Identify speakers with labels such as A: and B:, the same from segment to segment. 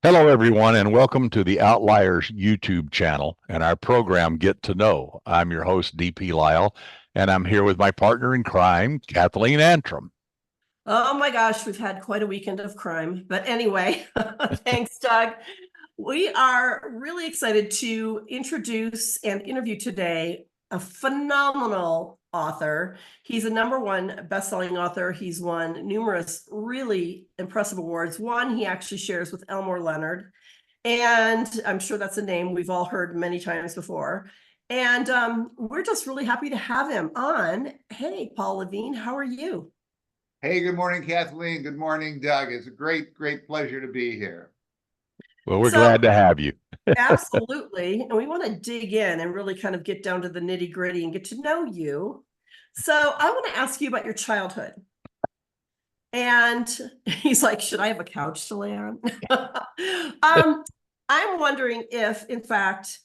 A: Hello, everyone, and welcome to the Outliers YouTube channel and our program, Get to Know. I'm your host, DP Lyle, and I'm here with my partner in crime, Kathleen Antrim.
B: Oh my gosh, we've had quite a weekend of crime. But anyway, thanks, Doug. We are really excited to introduce and interview today a phenomenal author. He's a #1 best-selling author. He's won numerous really impressive awards. One he actually shares with Elmore Leonard, and I'm sure that's a name we've all heard many times before. And we're just really happy to have him on. Hey, Paul Levine, how are you?
C: Hey, good morning, Kathleen. Good morning, Doug. It's a great pleasure to be here.
A: Well, we're glad to have you.
B: Absolutely. And we want to dig in and really kind of get down to the nitty gritty and get to know you. So I want to ask you about your childhood. And he's like, should I have a couch to lay on? I'm wondering if, in fact,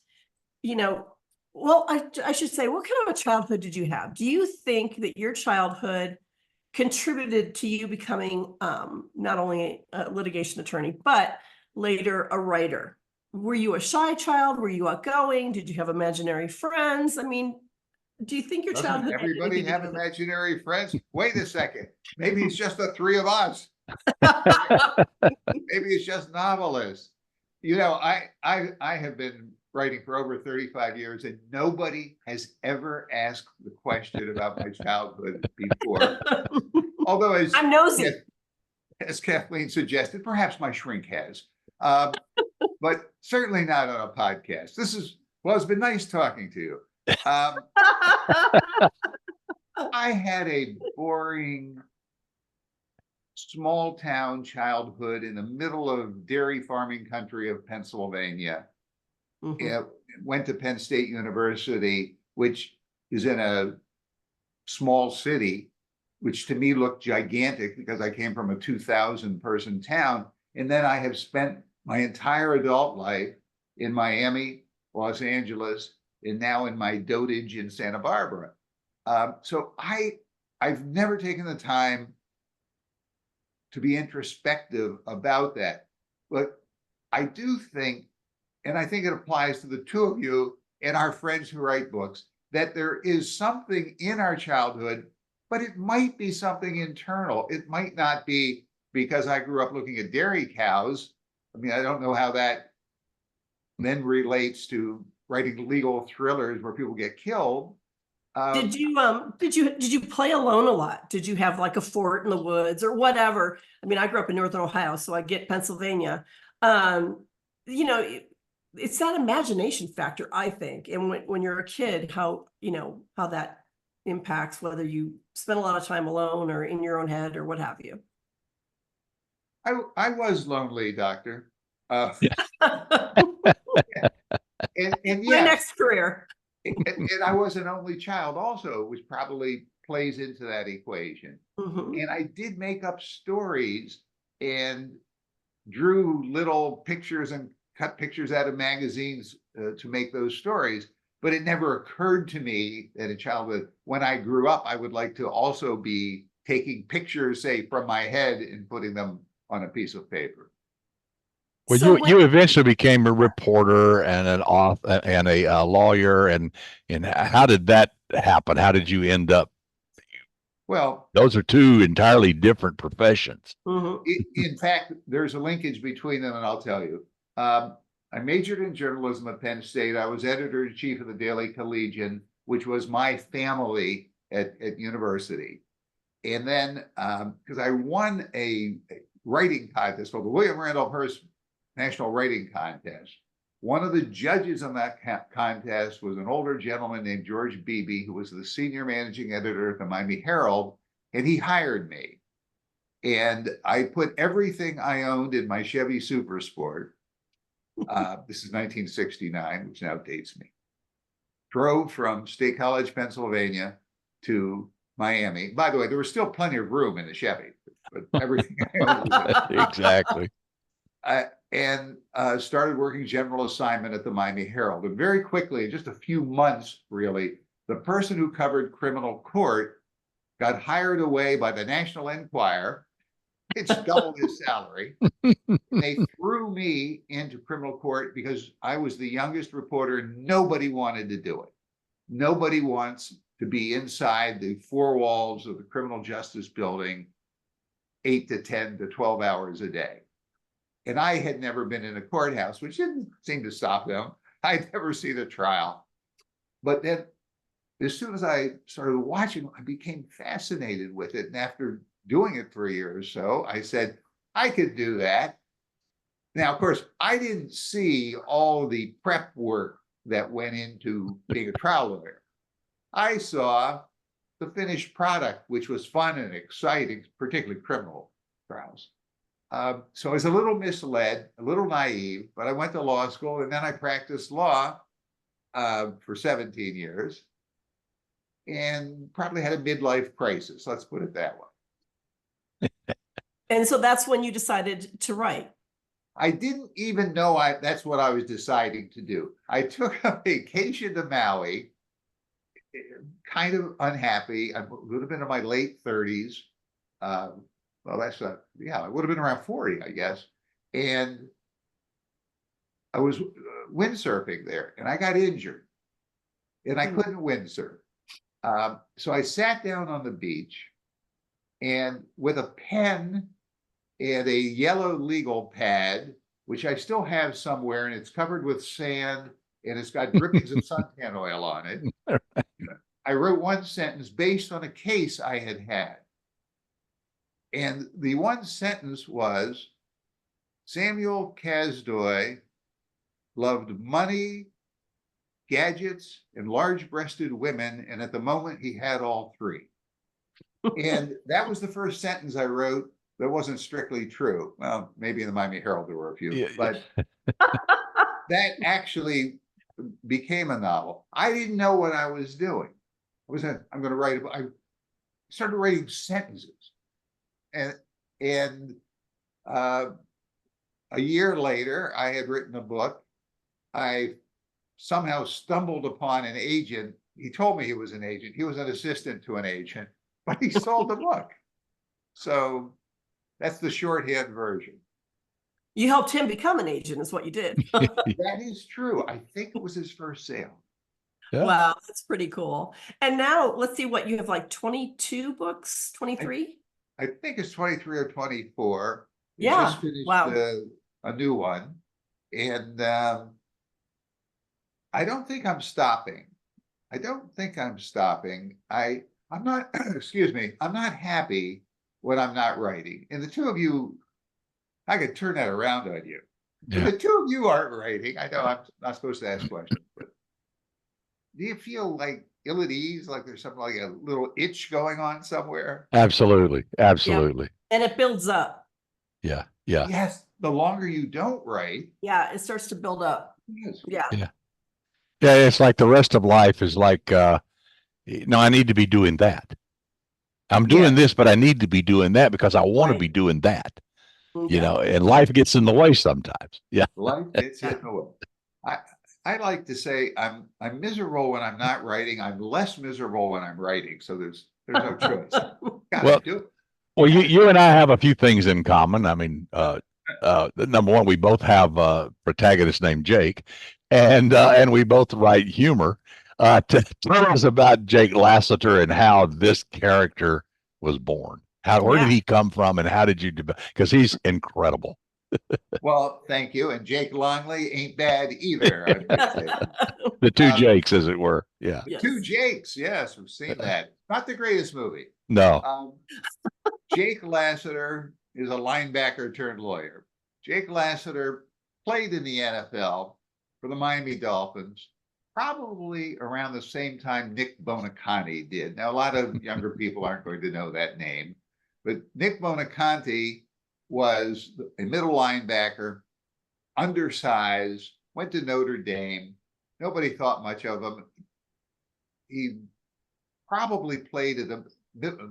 B: I should say, what kind of a childhood did you have? Do you think that your childhood contributed to you becoming not only a litigation attorney, but later a writer? Were you a shy child? Were you outgoing? Did you have imaginary friends? I mean, do you think your
C: Doesn't
B: childhood?
C: everybody have imaginary friends? Wait a second. Maybe it's just the three of us. Maybe it's just novelists. I have been writing for over 35 years, and nobody has ever asked the question about my childhood before. Although,
B: I'm nosy.
C: As Kathleen suggested, perhaps my shrink has. But certainly not on a podcast. It's been nice talking to you. I had a boring, small town childhood in the middle of dairy farming country of Pennsylvania. Went to Penn State University, which is in a small city, which to me looked gigantic because I came from a 2,000 person town. And then I have spent my entire adult life in Miami, Los Angeles, and now in my dotage in Santa Barbara. So I've never taken the time to be introspective about that. But I do think, and I think it applies to the two of you and our friends who write books, that there is something in our childhood, but it might be something internal. It might not be because I grew up looking at dairy cows. I mean, I don't know how that then relates to writing legal thrillers where people get killed.
B: Did you play alone a lot? Did you have like a fort in the woods or whatever? I mean, I grew up in Northern Ohio, so I get Pennsylvania. It's that imagination factor, I think. And when you're a kid, how that impacts whether you spend a lot of time alone or in your own head or what have you.
C: I was lonely, Doctor. And
B: My next career.
C: And I was an only child also, which probably plays into that equation. And I did make up stories and drew little pictures and cut pictures out of magazines to make those stories. But it never occurred to me that in childhood, when I grew up, I would like to also be taking pictures, say, from my head and putting them on a piece of paper.
A: Well, you eventually became a reporter and an author and a lawyer, and how did that happen? How did you end up?
C: Well,
A: those are two entirely different professions.
C: In fact, there's a linkage between them, and I'll tell you. I majored in journalism at Penn State. I was editor-in-chief of the Daily Collegian, which was my family at university. And then, because I won a writing contest called the William Randolph Hearst National Writing Contest. One of the judges on that contest was an older gentleman named George Beebe, who was the senior managing editor at the Miami Herald, and he hired me. And I put everything I owned in my Chevy Super Sport. This is 1969, which now dates me. Drove from State College, Pennsylvania to Miami. By the way, there was still plenty of room in the Chevy, but everything I owned was in.
A: Exactly.
C: And started working general assignment at the Miami Herald. And very quickly, in just a few months, really, the person who covered criminal court got hired away by the National Enquirer It's double his salary. They threw me into criminal court because I was the youngest reporter. Nobody wanted to do it. Nobody wants to be inside the four walls of the criminal justice building 8 to 10 to 12 hours a day. And I had never been in a courthouse, which didn't seem to stop them. I'd never seen a trial. But then as soon as I started watching, I became fascinated with it. And after doing it for a year or so, I said, I could do that. Now, of course, I didn't see all the prep work that went into being a trial lawyer. I saw the finished product, which was fun and exciting, particularly criminal trials. So I was a little misled, a little naive, but I went to law school and then I practiced law for 17 years and probably had a midlife crisis. Let's put it that way.
B: And so that's when you decided to write.
C: I didn't even know that's what I was deciding to do. I took a vacation to Maui, kind of unhappy. I would have been in my late 30s. Well, that's I would have been around 40, I guess. And I was windsurfing there and I got injured and I couldn't windsurf. So I sat down on the beach and with a pen and a yellow legal pad, which I still have somewhere, and it's covered with sand and it's got drippings of suntan oil on it. I wrote one sentence based on a case I had had. And the one sentence was, Samuel Kasdoy loved money, gadgets, and large-breasted women, and at the moment he had all three. And that was the first sentence I wrote that wasn't strictly true. Well, maybe in the Miami Herald there were a few, but that actually became a novel. I didn't know what I was doing. I'm going to write. I started writing sentences, and a year later, I had written a book. I somehow stumbled upon an agent. He told me he was an agent. He was an assistant to an agent, but he sold the book. So that's the shorthand version.
B: You helped him become an agent, is what you did.
C: That is true. I think it was his first sale.
A: Yeah.
B: Wow, that's pretty cool. And now let's see what you have, like 22 books, 23?
C: I think it's 23 or 24.
B: Yeah.
C: Just finished
B: Wow.
C: a new one. And I don't think I'm stopping. I don't think I'm stopping. I'm not, excuse me, I'm not happy when I'm not writing. And the two of you, I could turn that around on you.
A: Yeah.
C: The two of you aren't writing. I know I'm not supposed to ask questions, but do you feel like ill at ease, like there's something like a little itch going on somewhere?
A: Absolutely. Absolutely.
B: And it builds up.
A: Yeah. Yeah.
C: Yes. The longer you don't write.
B: Yeah, it starts to build up.
C: Yes.
B: Yeah.
A: Yeah. Yeah. It's like the rest of life is like, no, I need to be doing that. I'm doing this, but I need to be doing that because I want to be doing that. You know, and life gets in the way sometimes. Yeah.
C: Life gets in the way. I like to say I'm miserable when I'm not writing. I'm less miserable when I'm writing. So there's no choice. Gotta do it.
A: Well, you and I have a few things in common. I mean, number one, we both have a protagonist named Jake, and we both write humor. Tell us about Jake Lassiter and how this character was born. Where did he come from, and how did you develop? Because he's incredible.
C: Well, thank you. And Jake Longley ain't bad either.
A: The two Jakes, as it were. Yeah.
C: The two Jakes. Yes, we've seen that. Not the greatest movie.
A: No.
C: Jake Lassiter is a linebacker turned lawyer. Jake Lassiter played in the NFL for the Miami Dolphins, probably around the same time Nick Bonaconte did. Now, a lot of younger people aren't going to know that name, but Nick Bonaconte was a middle linebacker, undersized, went to Notre Dame. Nobody thought much of him. He probably played at a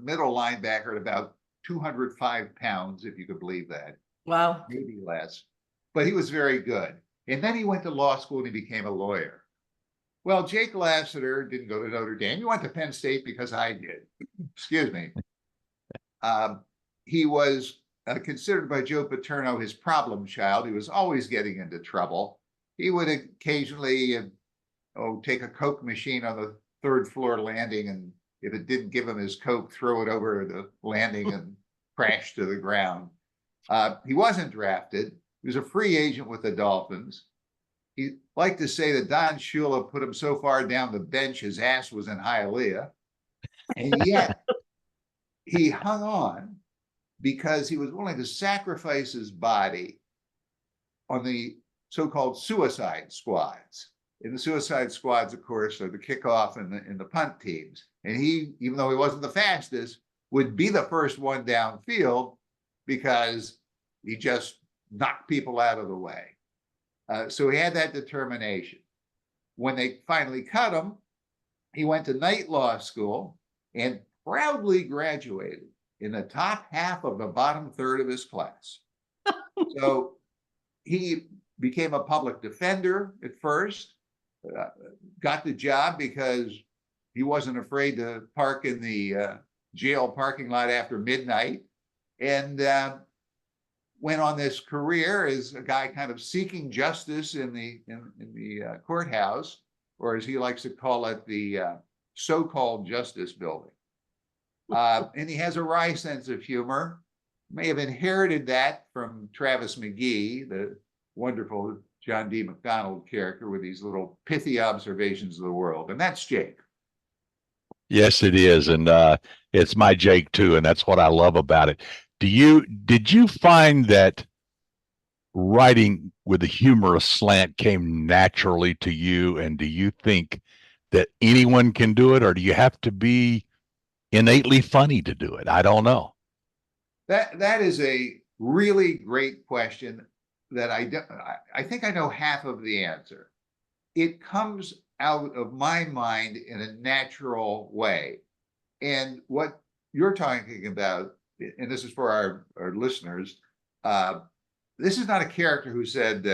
C: middle linebacker at about 205 pounds, if you could believe that.
B: Wow.
C: Maybe less. But he was very good. And then he went to law school and he became a lawyer. Well, Jake Lassiter didn't go to Notre Dame. He went to Penn State because I did. Excuse me. He was considered by Joe Paterno his problem child. He was always getting into trouble. He would occasionally take a Coke machine on the third floor landing, and if it didn't give him his Coke, throw it over the landing and crash to the ground. He wasn't drafted. He was a free agent with the Dolphins. He liked to say that Don Shula put him so far down the bench, his ass was in Hialeah. And yet he hung on because he was willing to sacrifice his body on the so-called suicide squads. In the suicide squads, of course, are the kickoff and the punt teams. And he, even though he wasn't the fastest, would be the first one downfield because he just knocked people out of the way. So he had that determination. When they finally cut him, he went to night law school and proudly graduated in the top half of the bottom third of his class. So he became a public defender at first, got the job because he wasn't afraid to park in the jail parking lot after midnight, and went on this career as a guy kind of seeking justice in the courthouse, or as he likes to call it, the so-called Justice Building. And he has a wry sense of humor. May have inherited that from Travis McGee, the wonderful John D. McDonald character with these little pithy observations of the world. And that's Jake.
A: Yes, it is. And it's my Jake too. And that's what I love about it. Did you find that writing with a humorous slant came naturally to you? And do you think that anyone can do it, or do you have to be innately funny to do it? I don't know.
C: That is a really great question that I think I know half of the answer. It comes out of my mind in a natural way. And what you're talking about, and this is for our listeners, this is not a character who said,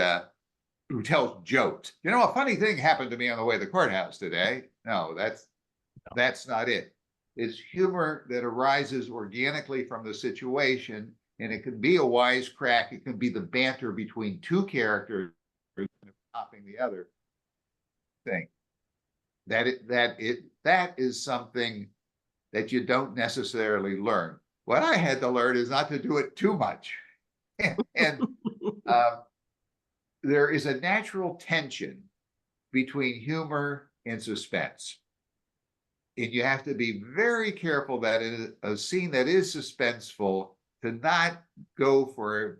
C: who tells jokes. You know, a funny thing happened to me on the way to the courthouse today. No, that's not it. It's humor that arises organically from the situation, and it can be a wisecrack. It can be the banter between two characters topping the other thing. That is something that you don't necessarily learn. What I had to learn is not to do it too much. And there is a natural tension between humor and suspense. And you have to be very careful that in a scene that is suspenseful, to not go for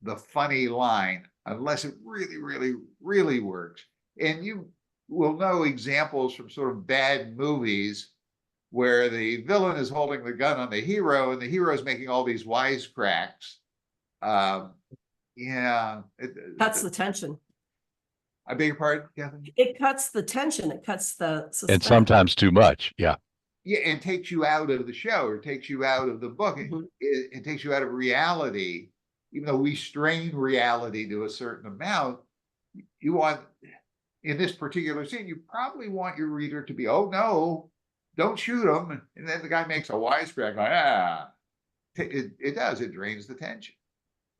C: the funny line unless it really, really, really works. And you will know examples from sort of bad movies where the villain is holding the gun on the hero and the hero is making all these wisecracks.
B: Cuts the tension.
C: I beg your pardon, Kathleen?
B: It cuts the tension. It cuts the suspense.
A: And sometimes too much. Yeah.
C: Yeah, and takes you out of the show, or takes you out of the book.
B: Mm-hmm.
C: It takes you out of reality. Even though we strain reality to a certain amount, you want, in this particular scene, you probably want your reader to be, oh no, don't shoot him. And then the guy makes a wisecrack, like, it does, it drains the tension.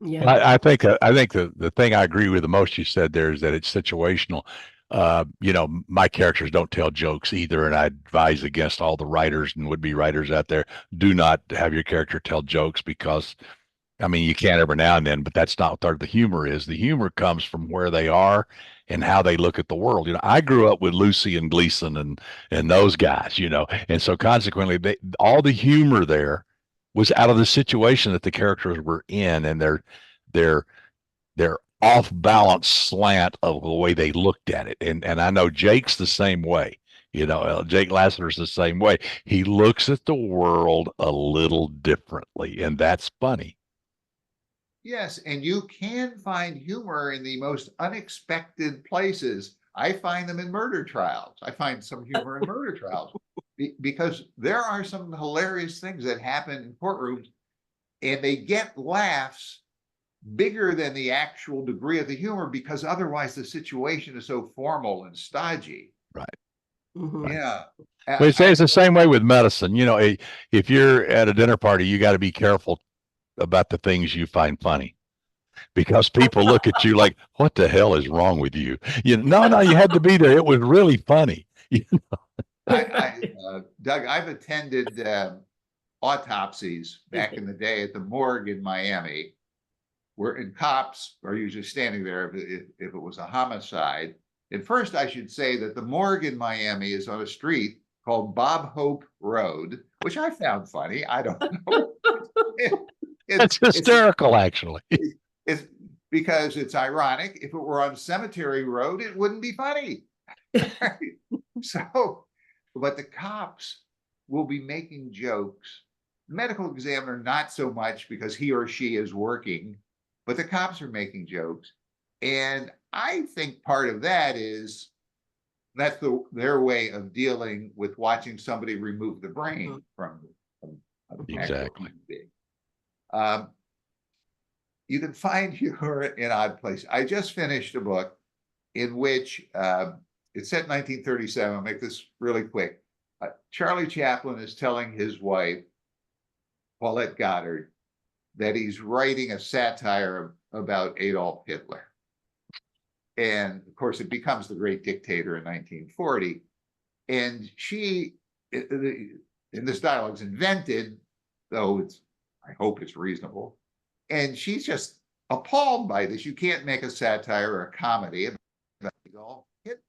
B: Yeah.
A: I think the thing I agree with the most you said there is that it's situational. You know, my characters don't tell jokes either, and I advise against all the writers and would-be writers out there. Do not have your character tell jokes, because, I mean, you can every now and then, but that's not what the humor is. The humor comes from where they are and how they look at the world. You know, I grew up with Lucy and Gleason and those guys, you know, and so consequently, all the humor there was out of the situation that the characters were in, and their off balance slant of the way they looked at it. And I know Jake's the same way. You know, Jake Lassiter's the same way. He looks at the world a little differently, and that's funny.
C: Yes, and you can find humor in the most unexpected places. I find them in murder trials. I find some humor in murder trials because there are some hilarious things that happen in courtrooms, and they get laughs bigger than the actual degree of the humor, because otherwise the situation is so formal and stodgy.
A: Right.
B: Mm-hmm.
C: Yeah.
A: But it's the same way with medicine. You know, if you're at a dinner party, you got to be careful about the things you find funny, because people look at you like, what the hell is wrong with you? No, you had to be there. It was really funny.
C: Doug, I've attended autopsies back in the day at the morgue in Miami, and cops are usually standing there if it was a homicide. And first, I should say that the morgue in Miami is on a street called Bob Hope Road, which I found funny. I don't know.
A: That's hysterical, actually.
C: It's because it's ironic. If it were on Cemetery Road, it wouldn't be funny. So, but the cops will be making jokes. The medical examiner, not so much, because he or she is working, but the cops are making jokes. And I think part of that is that's their way of dealing with watching somebody remove the brain from
A: exactly.
C: You can find humor in odd places. I just finished a book in which it's set in 1937. I'll make this really quick. Charlie Chaplin is telling his wife, Paulette Goddard, that he's writing a satire about Adolf Hitler. And of course, it becomes The Great Dictator in 1940. And she, and this dialogue's invented, though I hope it's reasonable. And she's just appalled by this. You can't make a satire or a comedy about Adolf Hitler.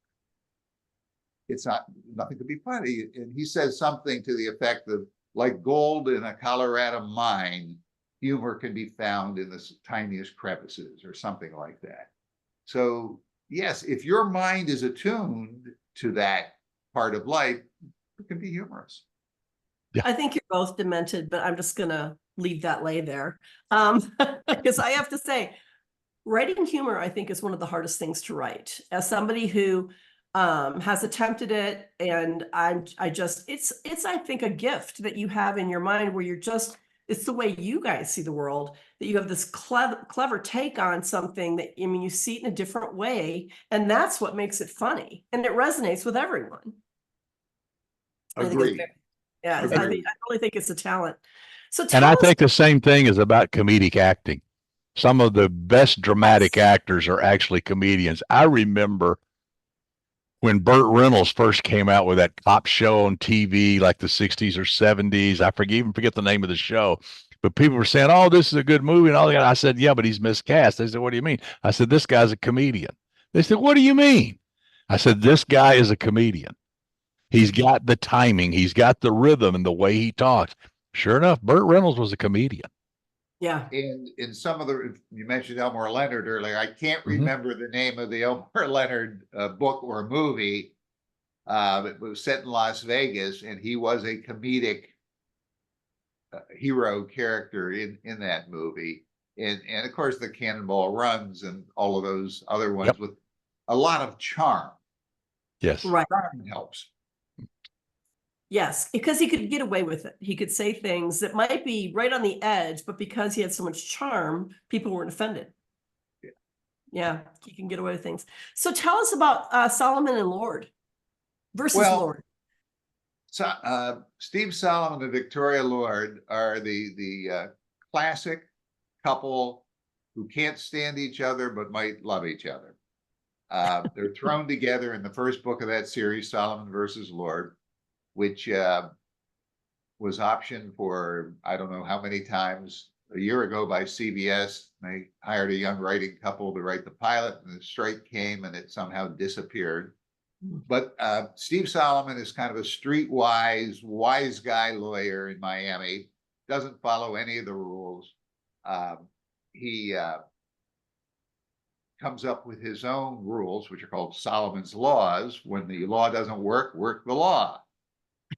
C: It's nothing to be funny. And he says something to the effect of, like gold in a Colorado mine, humor can be found in the tiniest crevices, or something like that. So yes, if your mind is attuned to that part of life, it can be humorous.
B: Yeah. I think you're both demented, but I'm just gonna leave that lay there. Because I have to say, writing humor, I think, is one of the hardest things to write. As somebody who has attempted it, and it's I think a gift that you have in your mind, where it's the way you guys see the world, that you have this clever take on something that, I mean, you see it in a different way, and that's what makes it funny, and it resonates with everyone.
C: Agreed.
B: I really think it's a talent. So
A: I think the same thing is about comedic acting. Some of the best dramatic actors are actually comedians. I remember when Burt Reynolds first came out with that cop show on TV, like the 60s or 70s. I even forget the name of the show, but people were saying, oh, this is a good movie and all that. I said, yeah, but he's miscast. They said, what do you mean? I said, this guy's a comedian. They said, what do you mean? I said, this guy is a comedian. He's got the timing. He's got the rhythm and the way he talks. Sure enough, Burt Reynolds was a comedian.
B: Yeah.
C: And in some of you mentioned Elmore Leonard earlier. I can't remember the name of the Elmore Leonard book or movie. It was set in Las Vegas, and he was a comedic hero character in that movie. And of course, the Cannonball Runs and all of those other ones with a lot of charm.
A: Yes.
B: Right.
C: Charm helps.
B: Yes, because he could get away with it. He could say things that might be right on the edge, but because he had so much charm, people weren't offended. Yeah, he can get away with things. So tell us about Solomon and Lord versus Lord.
C: So, Steve Solomon and Victoria Lord are the classic couple who can't stand each other but might love each other. They're thrown together in the first book of that series, Solomon versus Lord, which was optioned for I don't know how many times a year ago by CBS. They hired a young writing couple to write the pilot, and the strike came and it somehow disappeared. But Steve Solomon is kind of a streetwise, wise guy lawyer in Miami, doesn't follow any of the rules. He comes up with his own rules, which are called Solomon's Laws. When the law doesn't work the law.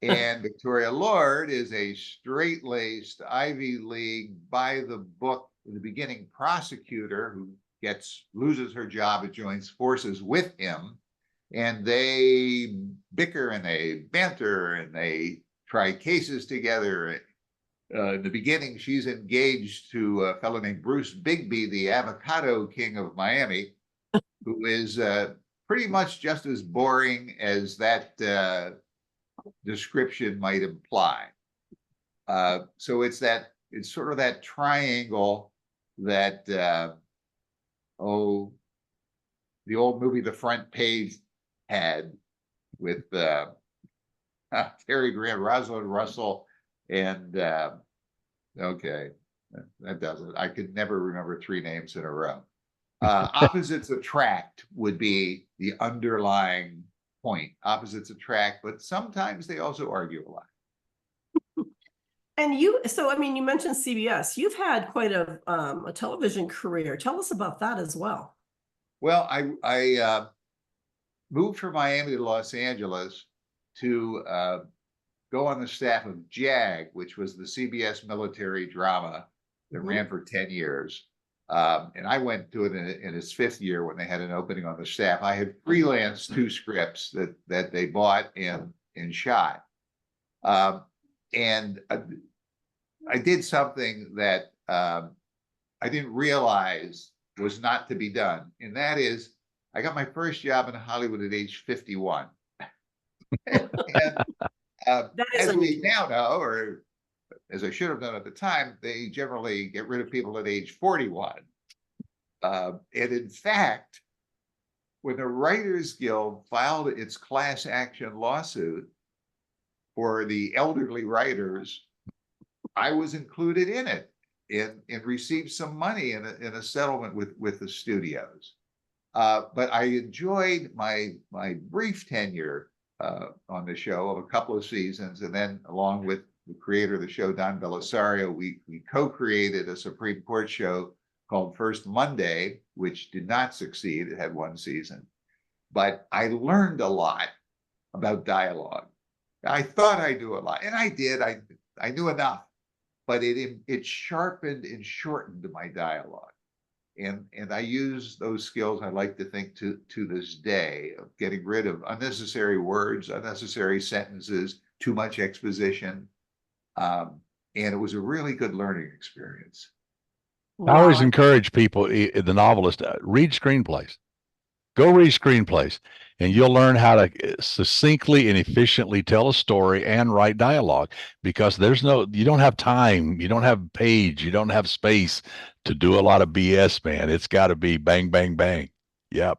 C: And Victoria Lord is a straight-laced Ivy League, by the book, in the beginning, prosecutor who loses her job and joins forces with him. And they bicker and they banter and they try cases together. In the beginning, she's engaged to a fellow named Bruce Bigby, the avocado king of Miami, who is pretty much just as boring as that description might imply. So it's that it's sort of that triangle that, oh, the old movie The Front Page had with Cary Grant, Rosalind Russell, and okay, that does it. I could never remember three names in a row. Opposites attract would be the underlying point. Opposites attract, but sometimes they also argue a lot.
B: And so I mean, you mentioned CBS. You've had quite a television career. Tell us about that as well.
C: Well, I moved from Miami to Los Angeles to go on the staff of JAG, which was the CBS military drama that ran for 10 years. And I went to it in its 5th year when they had an opening on the staff. I had freelanced 2 scripts that they bought and shot. And I did something that I didn't realize was not to be done. And that is, I got my first job in Hollywood at age 51. and as we now know, or as I should have known at the time, they generally get rid of people at age 41. And in fact, when the Writers Guild filed its class action lawsuit for the elderly writers, I was included in it and received some money in a settlement with the studios. But I enjoyed my brief tenure on the show of a couple of seasons, and then along with the creator of the show, Don Belisario, we co-created a Supreme Court show called First Monday, which did not succeed. It had 1 season, but I learned a lot about dialogue. I thought I knew a lot, and I did. I knew enough, but it sharpened and shortened my dialogue. And I use those skills, I like to think, to this day, of getting rid of unnecessary words, unnecessary sentences, too much exposition. And it was a really good learning experience.
A: I always encourage people, the novelist, read screenplays. Go read screenplays, and you'll learn how to succinctly and efficiently tell a story and write dialogue, because you don't have time, you don't have page, you don't have space to do a lot of BS, man. It's got to be bang, bang, bang. Yep.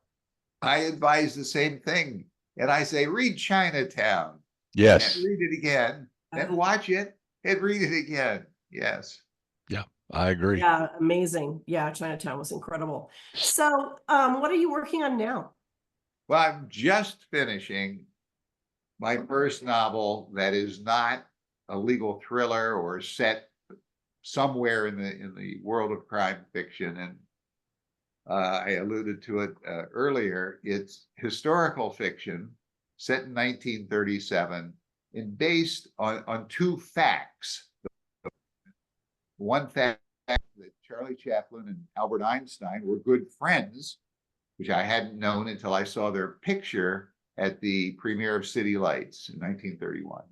C: I advise the same thing. And I say, read Chinatown.
A: Yes.
C: And read it again, then watch it and read it again. Yes.
A: Yeah, I agree.
B: Yeah, amazing. Yeah, Chinatown was incredible. So, what are you working on now?
C: Well, I'm just finishing my first novel that is not a legal thriller or set somewhere in the world of crime fiction. And I alluded to it earlier. It's historical fiction set in 1937 and based on 2 facts. One fact that Charlie Chaplin and Albert Einstein were good friends, which I hadn't known until I saw their picture at the premiere of City Lights in 1931.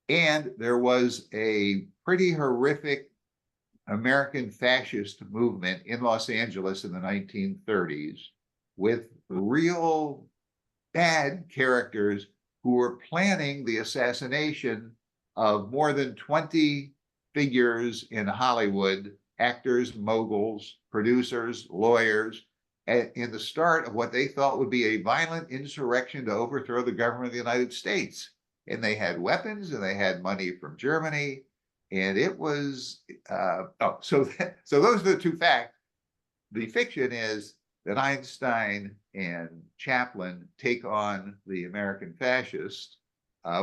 C: And there was a pretty horrific American fascist movement in Los Angeles in the 1930s with real bad characters who were planning the assassination of more than 20 figures in Hollywood, actors, moguls, producers, lawyers, in the start of what they thought would be a violent insurrection to overthrow the government of the United States. And they had weapons and they had money from Germany. And it was, so those are the 2 facts. The fiction is that Einstein and Chaplin take on the American fascists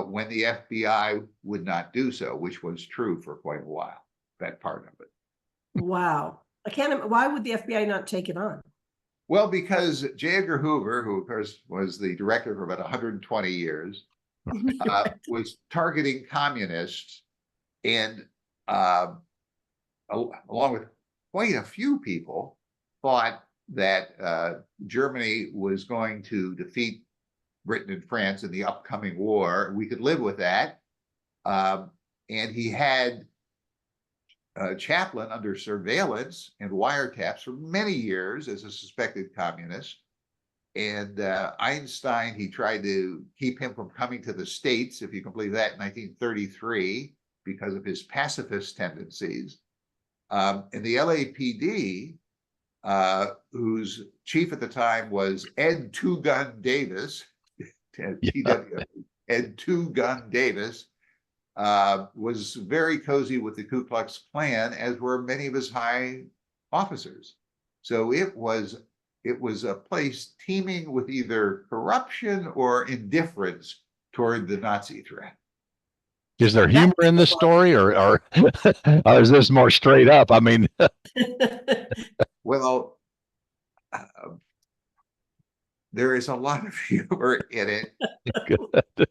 C: when the FBI would not do so, which was true for quite a while, that part of it.
B: Wow. Why would the FBI not take it on?
C: Well, because J. Edgar Hoover, who of course was the director for about 120 years, was targeting communists, and along with quite a few people, thought that Germany was going to defeat Britain and France in the upcoming war. We could live with that. And he had Chaplin under surveillance and wiretaps for many years as a suspected communist. And Einstein, he tried to keep him from coming to the States, if you can believe that, in 1933. because of his pacifist tendencies. And the LAPD, whose chief at the time was Ed Two Gun Davis, TW, Ed Two Gun Davis, was very cozy with the Ku Klux Klan, as were many of his high officers. So it was a place teeming with either corruption or indifference toward the Nazi threat.
A: Is there humor in this story, or is this more straight up? I mean,
C: well, there is a lot of humor in it,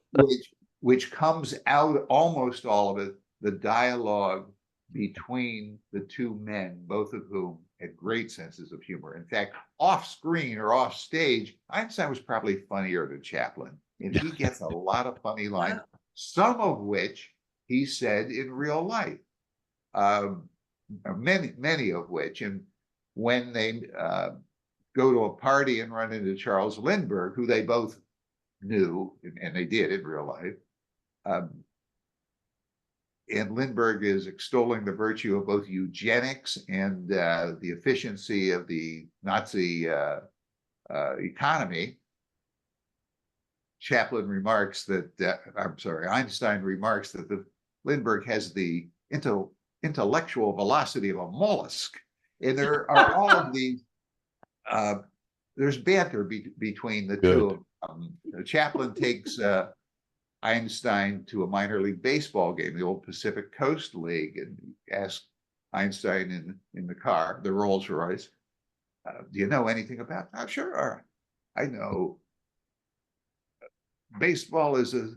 C: which comes out, almost all of it, the dialogue between the two men, both of whom had great senses of humor. In fact, off screen or off stage, Einstein was probably funnier than Chaplin, and he gets a lot of funny lines, some of which he said in real life, many of which. And when they go to a party and run into Charles Lindbergh, who they both knew, and they did in real life, and Lindbergh is extolling the virtue of both eugenics and the efficiency of the Nazi economy. Chaplin remarks that, Einstein remarks that the Lindbergh has the intellectual velocity of a mollusk. And there are all of these, there's banter between the two of them. Chaplin takes Einstein to a minor league baseball game, the old Pacific Coast League, and asks Einstein in the car, the Rolls Royce, do you know anything about that? Sure, I know. Baseball is as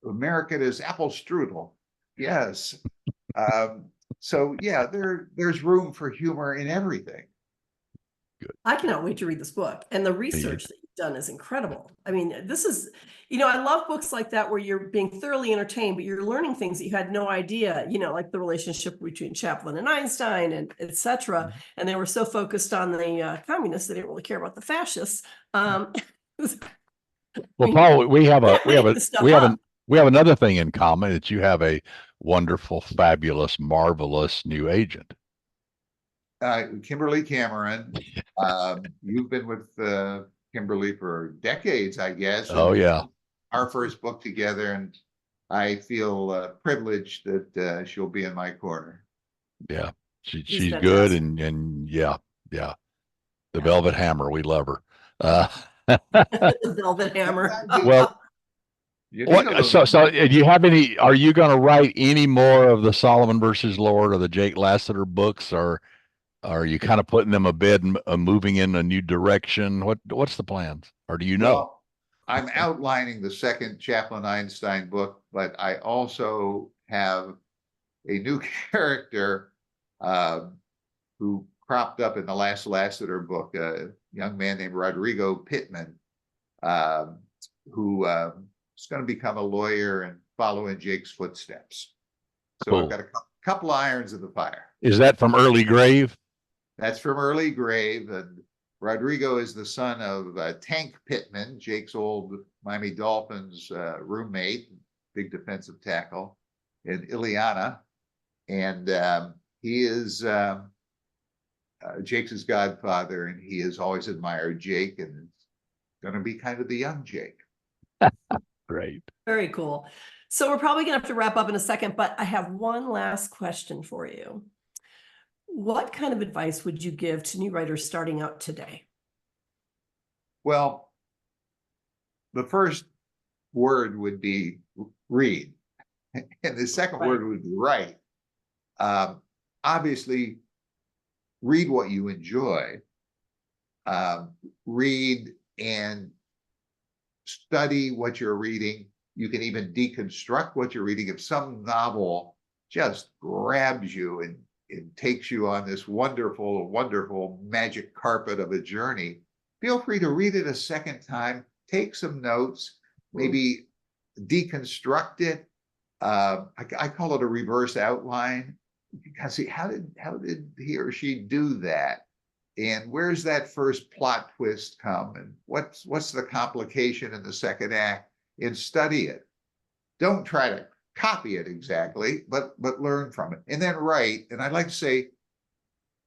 C: American as apple strudel. Yes. So yeah, there's room for humor in everything.
A: Good.
B: I cannot wait to read this book, and the research that you've done is incredible. I mean, this is, I love books like that where you're being thoroughly entertained, but you're learning things that you had no idea, like the relationship between Chaplin and Einstein and et cetera.
A: Mm-hmm.
B: And they were so focused on the communists, they didn't really care about the fascists.
A: Well, Paul, we have another thing in common, that you have a wonderful, fabulous, marvelous new agent.
C: Kimberly Cameron. You've been with Kimberly for decades, I guess.
A: Oh, yeah.
C: Our first book together, and I feel privileged that she'll be in my corner.
A: Yeah, she's good, and yeah. The Velvet Hammer, we love her.
B: The Velvet Hammer.
A: Well, so do you have any? Are you going to write any more of the Solomon versus Lord or the Jake Lasseter books, or are you kind of putting them a bit and moving in a new direction? What's the plans, or do you know?
C: Well, I'm outlining the second Chaplin Einstein book, but I also have a new character who cropped up in the last Lasseter book, a young man named Rodrigo Pittman, who is going to become a lawyer and follow in Jake's footsteps. So cool. I've got a couple irons in the fire.
A: Is that from Early Grave?
C: That's from Early Grave. And Rodrigo is the son of Tank Pittman, Jake's old Miami Dolphins roommate, big defensive tackle, and Ileana. And he is Jake's his godfather, and he has always admired Jake, and it's going to be kind of the young Jake.
A: Great.
B: Very cool. So we're probably going to have to wrap up in a second, but I have one last question for you. What kind of advice would you give to new writers starting out today?
C: Well, the first word would be read, and the second word would be write. Obviously, read what you enjoy. Read and study what you're reading. You can even deconstruct what you're reading. If some novel just grabs you and it takes you on this wonderful, wonderful magic carpet of a journey, feel free to read it a second time, take some notes, maybe deconstruct it. I call it a reverse outline. Because see, how did he or she do that? And where's that first plot twist come? And what's the complication in the second act? And study it. Don't try to copy it exactly, but learn from it and then write. And I'd like to say,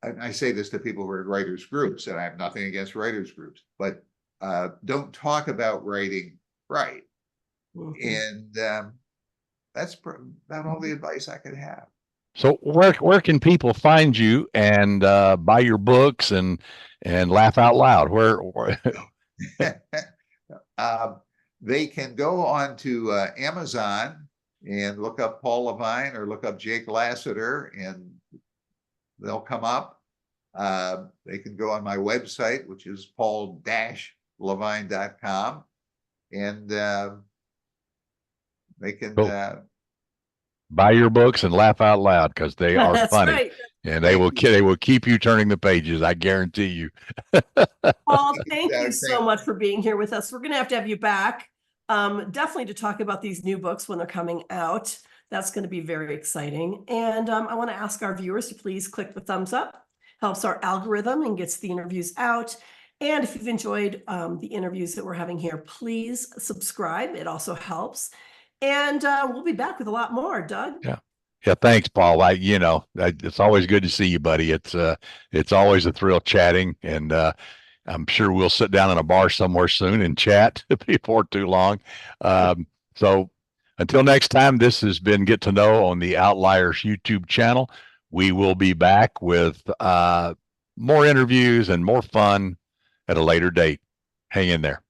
C: I say this to people who are in writers groups, and I have nothing against writers groups, but don't talk about writing, write. And that's about all the advice I could have.
A: So where can people find you and buy your books and laugh out loud? Where
C: They can go on to Amazon and look up Paul Levine or look up Jake Lassiter, and they'll come up. They can go on my website, which is paul-levine.com, and they can
A: buy your books and laugh out loud, because they are
B: That's
A: funny.
B: right.
A: And they will keep you turning the pages, I guarantee you.
B: Paul, thank you so much for being here with us. We're going to have you back, definitely to talk about these new books when they're coming out. That's going to be very exciting. And I want to ask our viewers to please click the thumbs up. Helps our algorithm and gets the interviews out. And if you've enjoyed the interviews that we're having here, please subscribe. It also helps. And we'll be back with a lot more, Doug.
A: Yeah. Yeah, thanks, Paul. It's always good to see you, buddy. It's always a thrill chatting, and I'm sure we'll sit down in a bar somewhere soon and chat before too long. So until next time, this has been Get to Know on the Outliers YouTube channel. We will be back with more interviews and more fun at a later date. Hang in there.